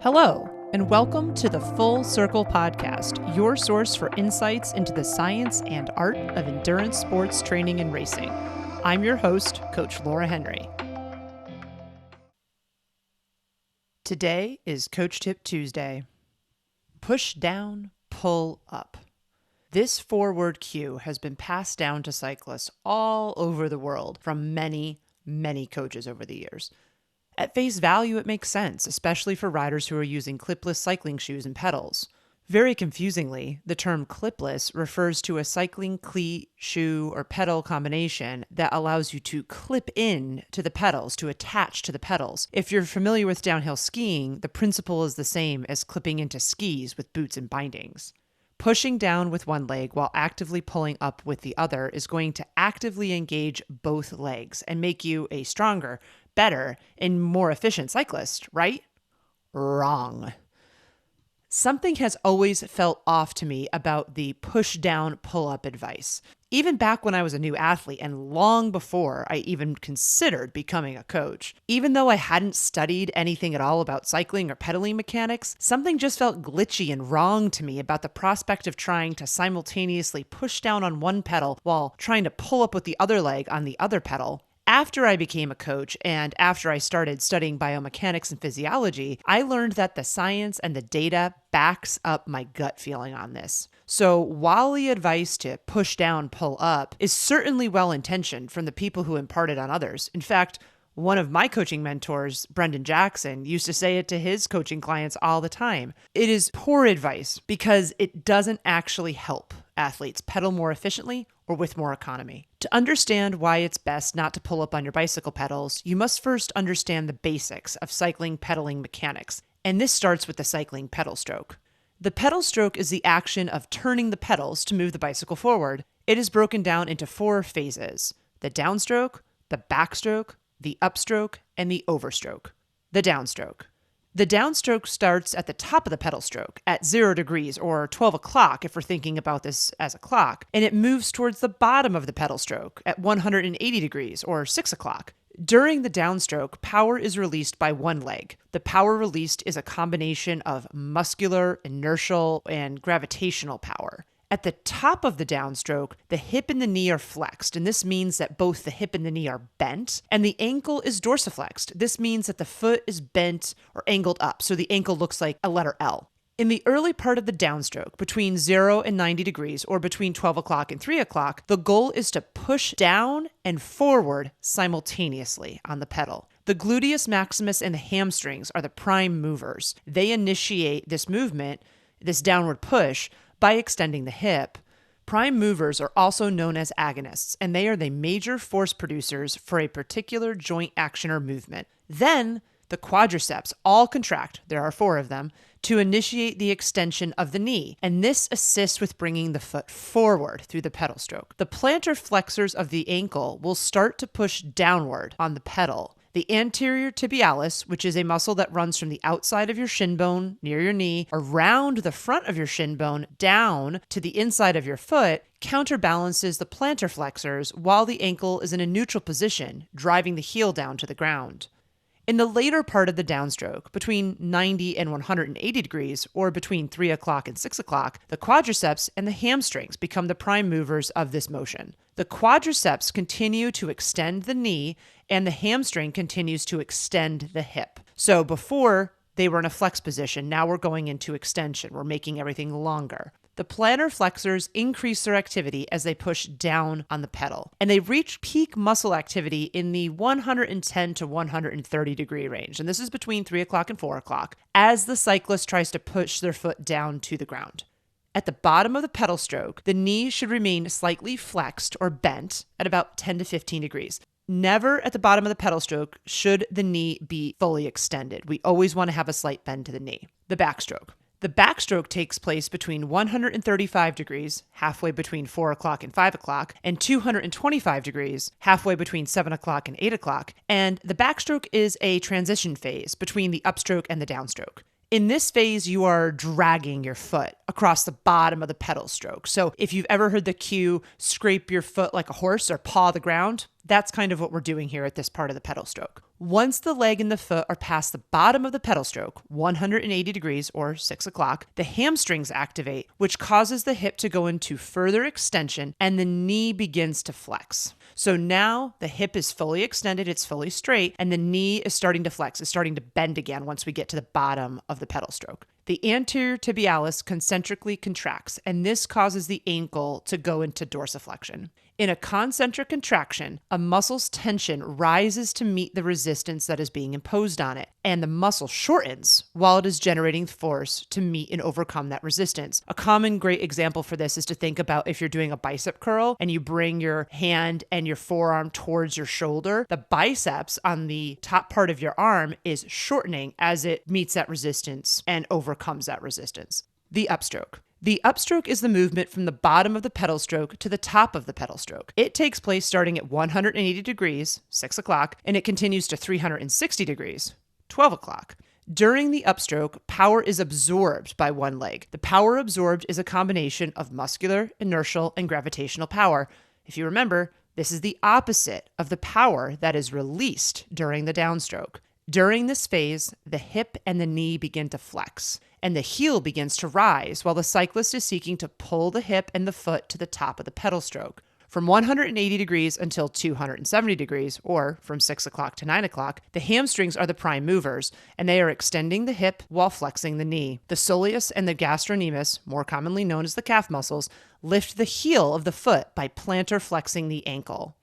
Hello, and welcome to the Full Circle Podcast, your source for insights into the science and art of endurance sports training and racing. I'm your host, Coach Laura Henry. Today is Coach Tip Tuesday. Push down, pull up. This four-word cue has been passed down to cyclists all over the world from many coaches over the years. At face value, it makes sense, especially for riders who are using clipless cycling shoes and pedals. Very confusingly, the term clipless refers to a cycling cleat, shoe, or pedal combination that allows you to clip in to the pedals, to attach to the pedals. If you're familiar with downhill skiing, the principle is the same as clipping into skis with boots and bindings. Pushing down with one leg while actively pulling up with the other is going to actively engage both legs and make you a stronger, better, and more efficient cyclist, right? Wrong. Something has always felt off to me about the push down, pull up advice. Even back when I was a new athlete and long before I even considered becoming a coach. Even though I hadn't studied anything at all about cycling or pedaling mechanics, something just felt glitchy and wrong to me about the prospect of trying to simultaneously push down on one pedal while trying to pull up with the other leg on the other pedal. After I became a coach and after I started studying biomechanics and physiology, I learned that the science and the data backs up my gut feeling on this. So while the advice to push down, pull up is certainly well-intentioned from the people who impart it on others. In fact, one of my coaching mentors, Brendan Jackson, used to say it to his coaching clients all the time. It is poor advice because it doesn't actually help athletes pedal more efficiently or with more economy. To understand why it's best not to pull up on your bicycle pedals, you must first understand the basics of cycling pedaling mechanics, and this starts with the cycling pedal stroke. The pedal stroke is the action of turning the pedals to move the bicycle forward. It is broken down into four phases: the downstroke, the backstroke, the upstroke, and the overstroke. The downstroke. The downstroke starts at the top of the pedal stroke at 0 degrees or 12 o'clock if we're thinking about this as a clock, and it moves towards the bottom of the pedal stroke at 180 degrees or 6 o'clock. During the downstroke, power is released by one leg. The power released is a combination of muscular, inertial, and gravitational power. At the top of the downstroke, the hip and the knee are flexed, and this means that both the hip and the knee are bent, and the ankle is dorsiflexed. This means that the foot is bent or angled up, so the ankle looks like a letter L. In the early part of the downstroke, between 0 and 90 degrees, or between 12 o'clock and 3 o'clock, the goal is to push down and forward simultaneously on the pedal. The gluteus maximus and the hamstrings are the prime movers. They initiate this movement, this downward push, by extending the hip. Prime movers are also known as agonists, and they are the major force producers for a particular joint action or movement. Then, the quadriceps all contract, there are 4 of them, to initiate the extension of the knee, and this assists with bringing the foot forward through the pedal stroke. The plantar flexors of the ankle will start to push downward on the pedal. The anterior tibialis, which is a muscle that runs from the outside of your shin bone near your knee, around the front of your shin bone, down to the inside of your foot, counterbalances the plantar flexors while the ankle is in a neutral position, driving the heel down to the ground. In the later part of the downstroke, between 90 and 180 degrees, or between 3 o'clock and 6 o'clock, the quadriceps and the hamstrings become the prime movers of this motion. The quadriceps continue to extend the knee, and the hamstring continues to extend the hip. So before they were in a flex position, now we're going into extension. We're making everything longer. The plantar flexors increase their activity as they push down on the pedal, and they reach peak muscle activity in the 110 to 130 degree range, and this is between 3 o'clock and 4 o'clock, as the cyclist tries to push their foot down to the ground. At the bottom of the pedal stroke, the knee should remain slightly flexed or bent at about 10 to 15 degrees. Never at the bottom of the pedal stroke should the knee be fully extended. We always want to have a slight bend to the knee. The backstroke. The backstroke takes place between 135 degrees, halfway between 4 o'clock and 5 o'clock, and 225 degrees, halfway between 7 o'clock and 8 o'clock. And the backstroke is a transition phase between the upstroke and the downstroke. In this phase, you are dragging your foot across the bottom of the pedal stroke. So if you've ever heard the cue, scrape your foot like a horse or paw the ground, That's kind of what we're doing here at this part of the pedal stroke. Once the leg and the foot are past the bottom of the pedal stroke, 180 degrees or 6 o'clock, the hamstrings activate, which causes the hip to go into further extension and the knee begins to flex. So now the hip is fully extended, it's fully straight, and the knee is starting to flex, it's starting to bend again once we get to the bottom of the pedal stroke. The anterior tibialis concentrically contracts, and this causes the ankle to go into dorsiflexion. In a concentric contraction, a muscle's tension rises to meet the resistance that is being imposed on it, and the muscle shortens while it is generating force to meet and overcome that resistance. A common great example for this is to think about if you're doing a bicep curl and you bring your hand and your forearm towards your shoulder, the biceps on the top part of your arm is shortening as it meets that resistance and overcomes that resistance. The upstroke. The upstroke is the movement from the bottom of the pedal stroke to the top of the pedal stroke. It takes place starting at 180 degrees, 6 o'clock, and it continues to 360 degrees, 12 o'clock. During the upstroke, power is absorbed by one leg. The power absorbed is a combination of muscular, inertial, and gravitational power. If you remember, this is the opposite of the power that is released during the downstroke. During this phase, the hip and the knee begin to flex, and the heel begins to rise while the cyclist is seeking to pull the hip and the foot to the top of the pedal stroke. From 180 degrees until 270 degrees, or from 6 o'clock to 9 o'clock, the hamstrings are the prime movers, and they are extending the hip while flexing the knee. The soleus and the gastrocnemius, more commonly known as the calf muscles, lift the heel of the foot by plantar flexing the ankle.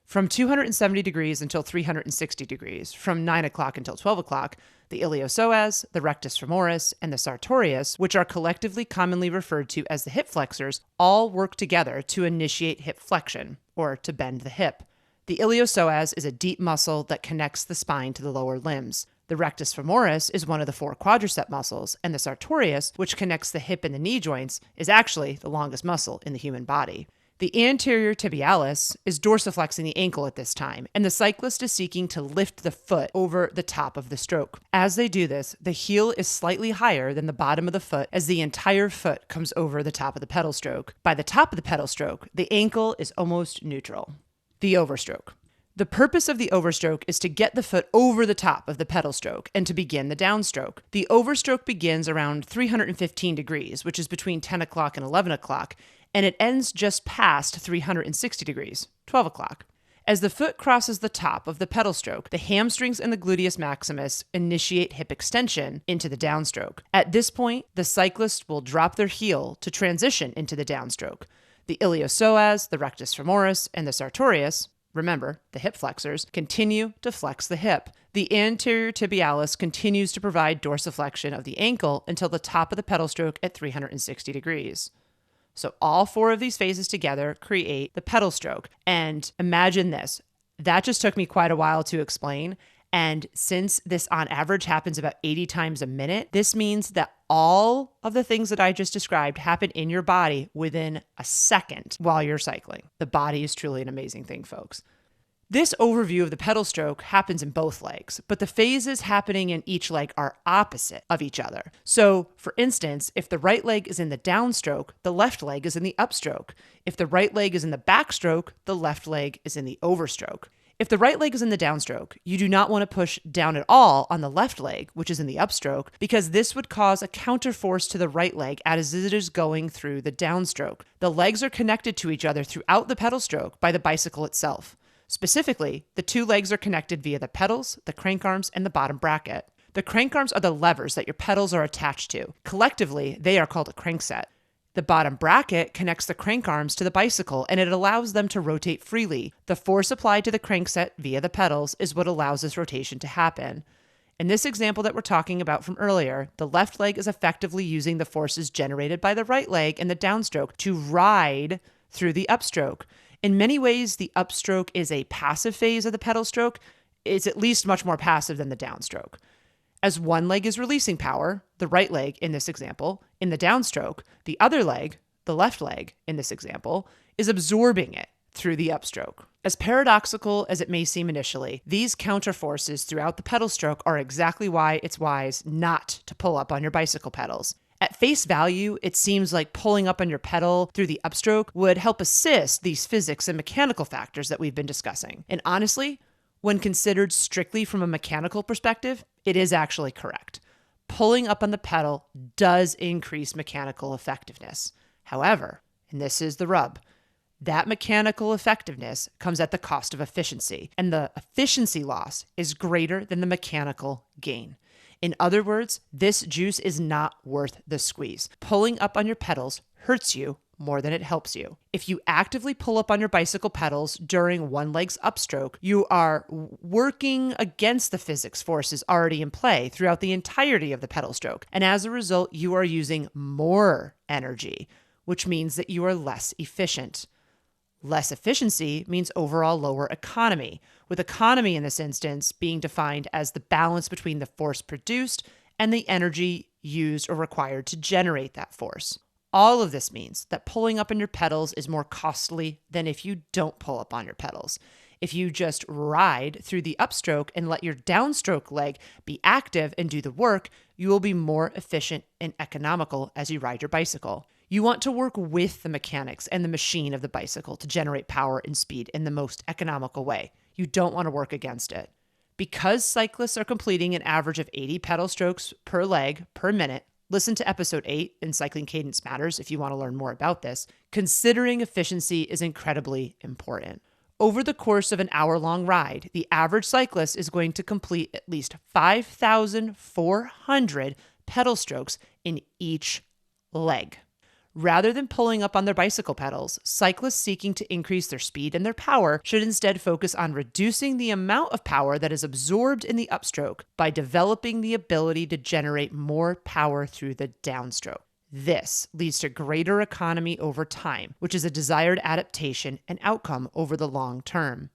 From 270 degrees until 360 degrees, from 9 o'clock until 12 o'clock, the iliopsoas, the rectus femoris, and the sartorius, which are collectively commonly referred to as the hip flexors, all work together to initiate hip flexion, or to bend the hip. The iliopsoas is a deep muscle that connects the spine to the lower limbs. The rectus femoris is one of the 4 quadricep muscles, and the sartorius, which connects the hip and the knee joints, is actually the longest muscle in the human body. The anterior tibialis is dorsiflexing the ankle at this time, and the cyclist is seeking to lift the foot over the top of the stroke. As they do this, the heel is slightly higher than the bottom of the foot as the entire foot comes over the top of the pedal stroke. By the top of the pedal stroke, the ankle is almost neutral. The overstroke. The purpose of the overstroke is to get the foot over the top of the pedal stroke and to begin the downstroke. The overstroke begins around 315 degrees, which is between 10 o'clock and 11 o'clock, and it ends just past 360 degrees, 12 o'clock. As the foot crosses the top of the pedal stroke, the hamstrings and the gluteus maximus initiate hip extension into the downstroke. At this point, the cyclist will drop their heel to transition into the downstroke. The iliopsoas, the rectus femoris, and the sartorius, remember, the hip flexors, continue to flex the hip. The anterior tibialis continues to provide dorsiflexion of the ankle until the top of the pedal stroke at 360 degrees. So all 4 of these phases together create the pedal stroke. And imagine this. That just took me quite a while to explain. And since this on average happens about 80 times a minute, this means that all of the things that I just described happen in your body within a second while you're cycling. The body is truly an amazing thing, folks. This overview of the pedal stroke happens in both legs, but the phases happening in each leg are opposite of each other. So, for instance, if the right leg is in the downstroke, the left leg is in the upstroke. If the right leg is in the backstroke, the left leg is in the overstroke. If the right leg is in the downstroke, you do not want to push down at all on the left leg, which is in the upstroke, because this would cause a counterforce to the right leg as it is going through the downstroke. The legs are connected to each other throughout the pedal stroke by the bicycle itself. Specifically, the 2 legs are connected via the pedals, the crank arms, and the bottom bracket. The crank arms are the levers that your pedals are attached to. Collectively, they are called a crankset. The bottom bracket connects the crank arms to the bicycle, and it allows them to rotate freely. The force applied to the crankset via the pedals is what allows this rotation to happen. In this example that we're talking about from earlier, the left leg is effectively using the forces generated by the right leg in the downstroke to ride through the upstroke. In many ways, the upstroke is a passive phase of the pedal stroke. It's at least much more passive than the downstroke. As one leg is releasing power, the right leg in this example, in the downstroke, the other leg, the left leg in this example, is absorbing it through the upstroke. As paradoxical as it may seem initially, these counterforces throughout the pedal stroke are exactly why it's wise not to pull up on your bicycle pedals. At face value, it seems like pulling up on your pedal through the upstroke would help assist these physics and mechanical factors that we've been discussing. And honestly, when considered strictly from a mechanical perspective, it is actually correct. Pulling up on the pedal does increase mechanical effectiveness. However, and this is the rub, that mechanical effectiveness comes at the cost of efficiency, and the efficiency loss is greater than the mechanical gain. In other words, this juice is not worth the squeeze. Pulling up on your pedals hurts you more than it helps you. If you actively pull up on your bicycle pedals during one leg's upstroke, you are working against the physics forces already in play throughout the entirety of the pedal stroke. And as a result, you are using more energy, which means that you are less efficient. Less efficiency means overall lower economy, with economy in this instance being defined as the balance between the force produced and the energy used or required to generate that force. All of this means that pulling up on your pedals is more costly than if you don't pull up on your pedals. If you just ride through the upstroke and let your downstroke leg be active and do the work, you will be more efficient and economical as you ride your bicycle. You want to work with the mechanics and the machine of the bicycle to generate power and speed in the most economical way. You don't want to work against it. Because cyclists are completing an average of 80 pedal strokes per leg per minute, listen to episode 8 in Cycling Cadence Matters if you want to learn more about this. Considering efficiency is incredibly important. Over the course of an hour-long ride, the average cyclist is going to complete at least 5,400 pedal strokes in each leg. Rather than pulling up on their bicycle pedals, cyclists seeking to increase their speed and their power should instead focus on reducing the amount of power that is absorbed in the upstroke by developing the ability to generate more power through the downstroke. This leads to greater economy over time, which is a desired adaptation and outcome over the long term.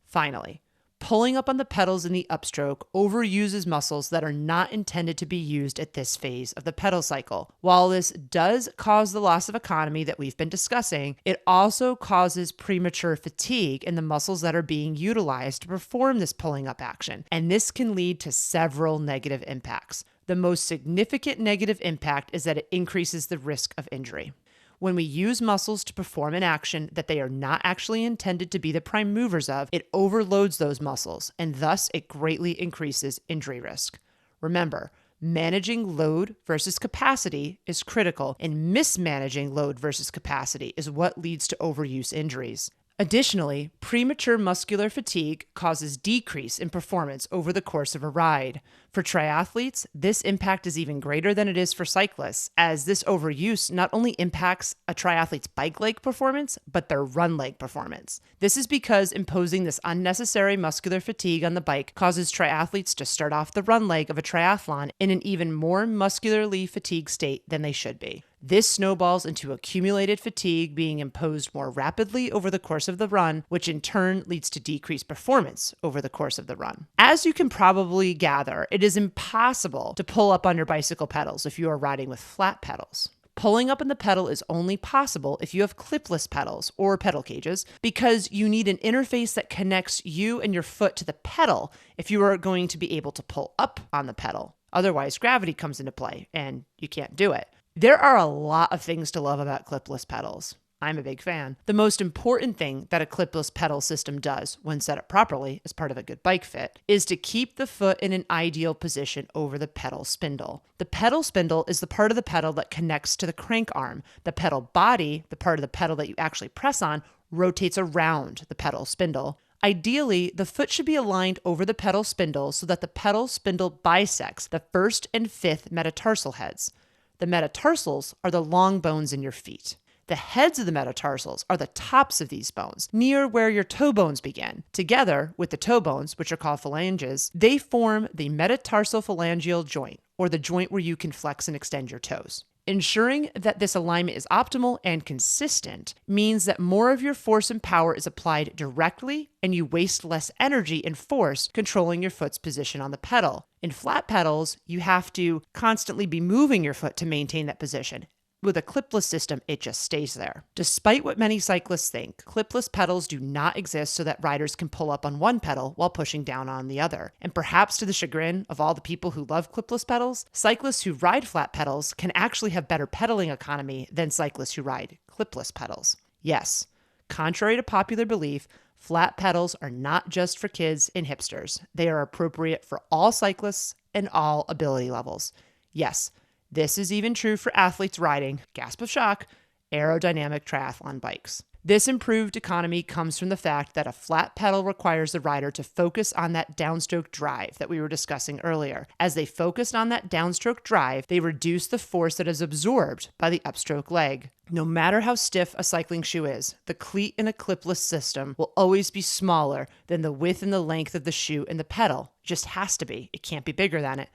Finally, pulling up on the pedals in the upstroke overuses muscles that are not intended to be used at this phase of the pedal cycle. While this does cause the loss of economy that we've been discussing, it also causes premature fatigue in the muscles that are being utilized to perform this pulling up action, and this can lead to several negative impacts. The most significant negative impact is that it increases the risk of injury. When we use muscles to perform an action that they are not actually intended to be the prime movers of, it overloads those muscles, and thus it greatly increases injury risk. Remember, managing load versus capacity is critical, and mismanaging load versus capacity is what leads to overuse injuries. Additionally, premature muscular fatigue causes decrease in performance over the course of a ride. For triathletes, this impact is even greater than it is for cyclists, as this overuse not only impacts a triathlete's bike leg performance, but their run leg performance. This is because imposing this unnecessary muscular fatigue on the bike causes triathletes to start off the run leg of a triathlon in an even more muscularly fatigued state than they should be. This snowballs into accumulated fatigue being imposed more rapidly over the course of the run, which in turn leads to decreased performance over the course of the run. As you can probably gather, it is impossible to pull up on your bicycle pedals if you are riding with flat pedals. Pulling up on the pedal is only possible if you have clipless pedals or pedal cages, because you need an interface that connects you and your foot to the pedal if you are going to be able to pull up on the pedal. Otherwise, gravity comes into play and you can't do it. There are a lot of things to love about clipless pedals. I'm a big fan. The most important thing that a clipless pedal system does, when set up properly as part of a good bike fit, is to keep the foot in an ideal position over the pedal spindle. The pedal spindle is the part of the pedal that connects to the crank arm. The pedal body, the part of the pedal that you actually press on, rotates around the pedal spindle. Ideally, the foot should be aligned over the pedal spindle so that the pedal spindle bisects the first and fifth metatarsal heads. The metatarsals are the long bones in your feet. The heads of the metatarsals are the tops of these bones, near where your toe bones begin. Together with the toe bones, which are called phalanges, they form the metatarsal phalangeal joint, or the joint where you can flex and extend your toes. Ensuring that this alignment is optimal and consistent means that more of your force and power is applied directly, and you waste less energy and force controlling your foot's position on the pedal. In flat pedals, you have to constantly be moving your foot to maintain that position. With a clipless system, it just stays there. Despite what many cyclists think, clipless pedals do not exist so that riders can pull up on one pedal while pushing down on the other. And perhaps to the chagrin of all the people who love clipless pedals, cyclists who ride flat pedals can actually have better pedaling economy than cyclists who ride clipless pedals. Yes, contrary to popular belief, flat pedals are not just for kids and hipsters. They are appropriate for all cyclists and all ability levels. Yes, this is even true for athletes riding, gasp of shock, aerodynamic triathlon bikes. This improved economy comes from the fact that a flat pedal requires the rider to focus on that downstroke drive that we were discussing earlier. As they focus on that downstroke drive, they reduce the force that is absorbed by the upstroke leg. No matter how stiff a cycling shoe is, the cleat in a clipless system will always be smaller than the width and the length of the shoe and the pedal. It just has to be. It can't be bigger than it.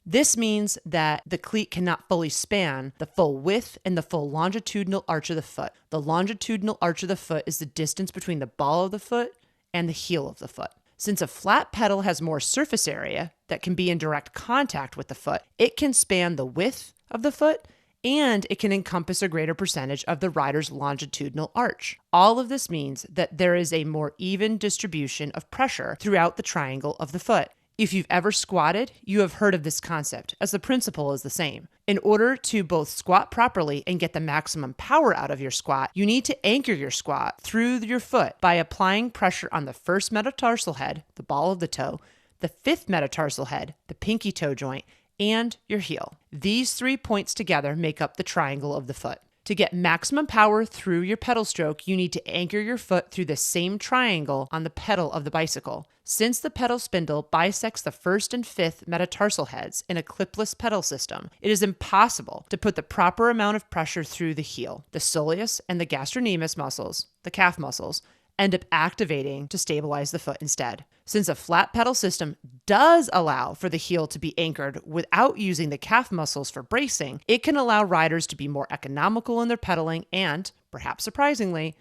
This means that the cleat cannot fully span the full width and the full longitudinal arch of the foot. The longitudinal arch of the foot is the distance between the ball of the foot and the heel of the foot. Since a flat pedal has more surface area that can be in direct contact with the foot, it can span the width of the foot and it can encompass a greater percentage of the rider's longitudinal arch. All of this means that there is a more even distribution of pressure throughout the triangle of the foot. If you've ever squatted, you have heard of this concept, as the principle is the same. In order to both squat properly and get the maximum power out of your squat, you need to anchor your squat through your foot by applying pressure on the first metatarsal head, the ball of the toe, the fifth metatarsal head, the pinky toe joint, and your heel. These 3 points together make up the triangle of the foot. To get maximum power through your pedal stroke, you need to anchor your foot through the same triangle on the pedal of the bicycle. Since the pedal spindle bisects the first and fifth metatarsal heads in a clipless pedal system, it is impossible to put the proper amount of pressure through the heel. The soleus and the gastrocnemius muscles, the calf muscles, end up activating to stabilize the foot instead. Since a flat pedal system does allow for the heel to be anchored without using the calf muscles for bracing, it can allow riders to be more economical in their pedaling and, perhaps surprisingly,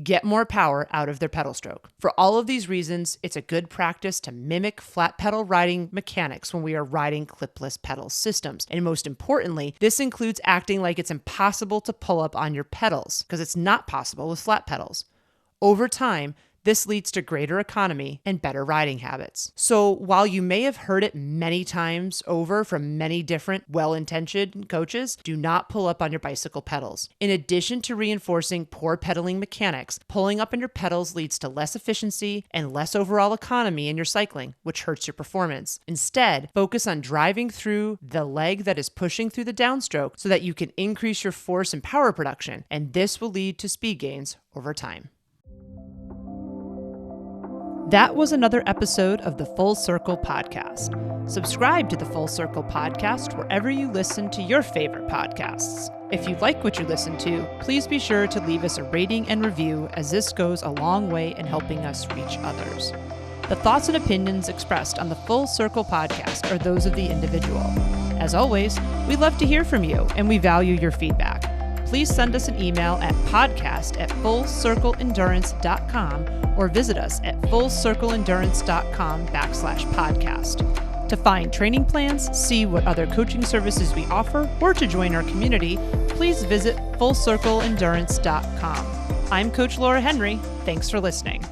get more power out of their pedal stroke. For all of these reasons, it's a good practice to mimic flat pedal riding mechanics when we are riding clipless pedal systems. And most importantly, this includes acting like it's impossible to pull up on your pedals, because it's not possible with flat pedals. Over time, this leads to greater economy and better riding habits. So while you may have heard it many times over from many different well-intentioned coaches, do not pull up on your bicycle pedals. In addition to reinforcing poor pedaling mechanics, pulling up on your pedals leads to less efficiency and less overall economy in your cycling, which hurts your performance. Instead, focus on driving through the leg that is pushing through the downstroke so that you can increase your force and power production, and this will lead to speed gains over time. That was another episode of the Full Circle Podcast. Subscribe to the Full Circle Podcast wherever you listen to your favorite podcasts. If you like what you listen to, please be sure to leave us a rating and review, as this goes a long way in helping us reach others. The thoughts and opinions expressed on the Full Circle Podcast are those of the individual. As always, we love to hear from you and we value your feedback. Please send us an email at podcast@fullcircleendurance.com or visit us at fullcircleendurance.com/podcast. To find training plans, see what other coaching services we offer, or to join our community, please visit fullcircleendurance.com. I'm Coach Laura Henry. Thanks for listening.